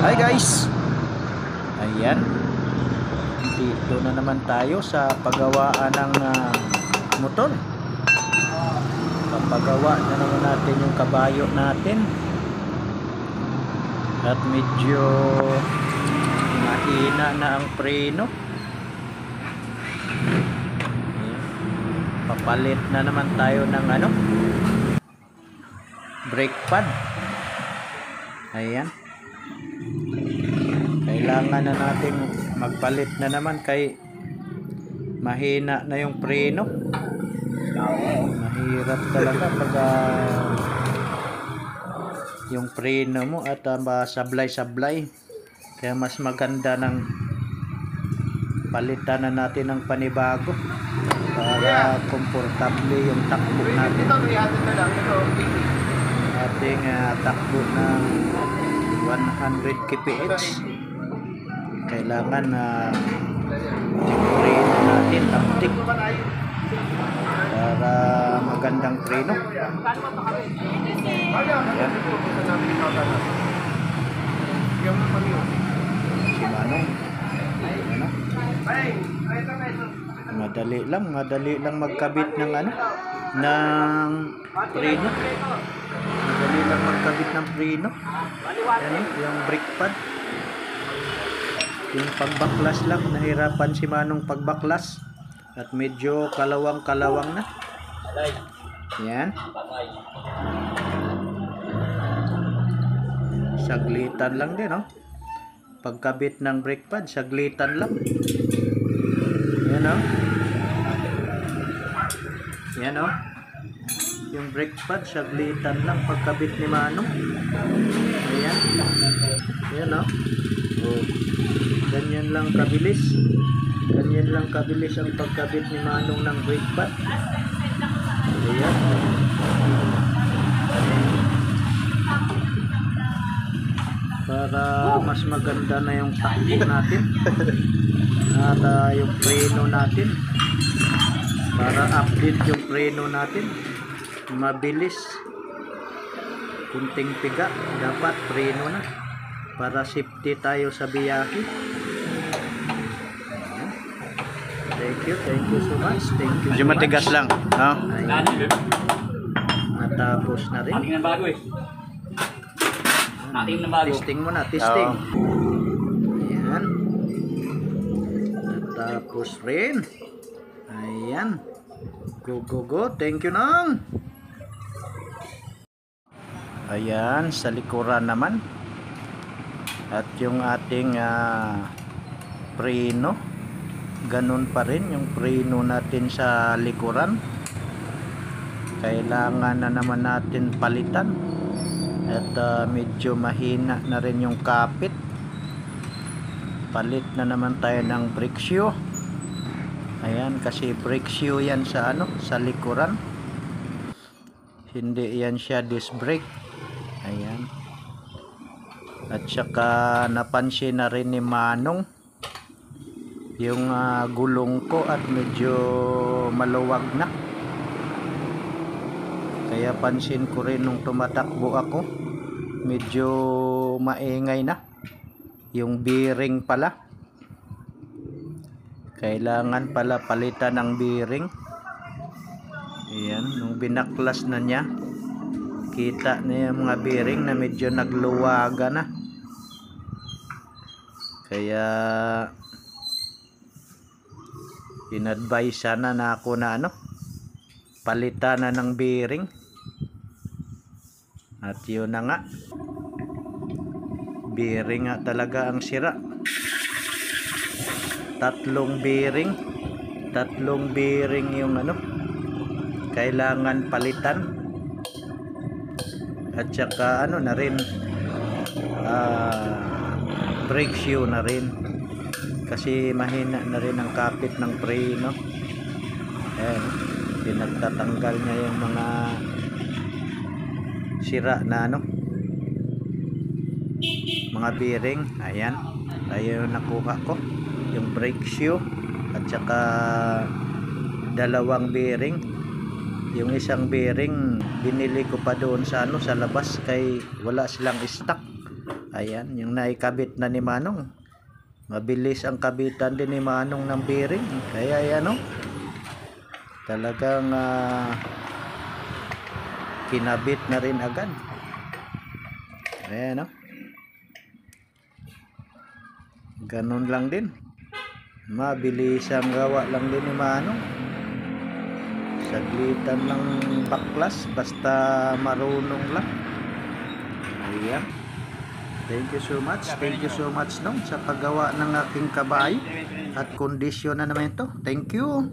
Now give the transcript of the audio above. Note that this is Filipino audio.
Hi guys, ayan, dito na naman tayo sa paggawaan ng motor. Papagawa na naman natin yung kabayo natin at medyo mahina na ang preno. Papalit na naman tayo ng brake pad. Ayan, kailangan na natin magpalit na naman kay mahina na yung preno. Mahirap talaga pag yung preno mo at sablay-sablay. Kaya mas maganda ng palitan na natin ng panibago para komportable yung takbo natin. Ating takbo ng 100 kph. Kailangan preno natin taktik para magandang preno. Ayan. Si Manong madali lang magkabit ng ng preno. Madali lang magkabit ng preno. Ayan, yung brake pad. Yung pagbaklas lang, nahirapan si Manong pagbaklas at medyo kalawang na. Yan, saglitan lang din, pagkabit ng brake pad, saglitan lang. Yan, yung brake pad, saglitan lang pagkabit ni Manong. Ayan, ganyan lang kabilis. Ganyan lang kabilis ang pagkabit ni Manong ng brake pad. Ayan. Para mas maganda na yung takbo natin at yung preno natin. Para update yung preno natin, mabilis. Kunting piga, dapat preno na para safety tayo sa biyahe. Thank you so much. Thank you. Medyo matigas lang, natapos na rin. Testing mo na, testing. Ayan. Natapos rin. Ayan. Go. Thank you, Nong. Ayan, sa likuran naman. At yung ating preno, ganun pa rin yung preno natin sa likuran. Kailangan na naman natin palitan. At medyo mahina na rin yung kapit. Palit na naman tayo ng brake shoe. Ayan, kasi brake shoe yan sa sa likuran. Hindi yan siya disc brake. Ayan. At saka napansin na rin ni Manong yung gulong ko at medyo maluwag na. Kaya pansin ko rin nung tumatakbo ako, medyo maingay na yung bearing pala. Kailangan pala palitan ng bearing. Ayan, nung binaklas na niya, kita na yung mga bearing na medyo nagluwaga na. Kaya in-advise na ako na palitan na ng bearing. At yun na nga, bearing nga talaga ang sira. Tatlong bearing yung kailangan palitan. At saka na rin brake shoe na rin kasi mahina na rin ang kapit ng preno. Ayan, pinagtatanggal niya yung mga sira na mga bearing. Ayan, ayun nakuha ko yung brake shoe at saka dalawang bearing. Yung isang bearing binili ko pa doon sa sa labas kay wala silang stock. Ayan, yung naikabit na ni Manong. Mabilis ang kabitan din ni Manong ng bearing. Kaya yan o. Talagang kinabit na rin agad. Ayan o. Ganun lang din. Mabilis ang gawa lang din ni Manong. Saglitan lang baklas. Basta marunong lang. Ayan. Thank you so much. Thank you so much, Nong, sa paggawa ng aking kabayo. At kondisyon na naman ito. Thank you.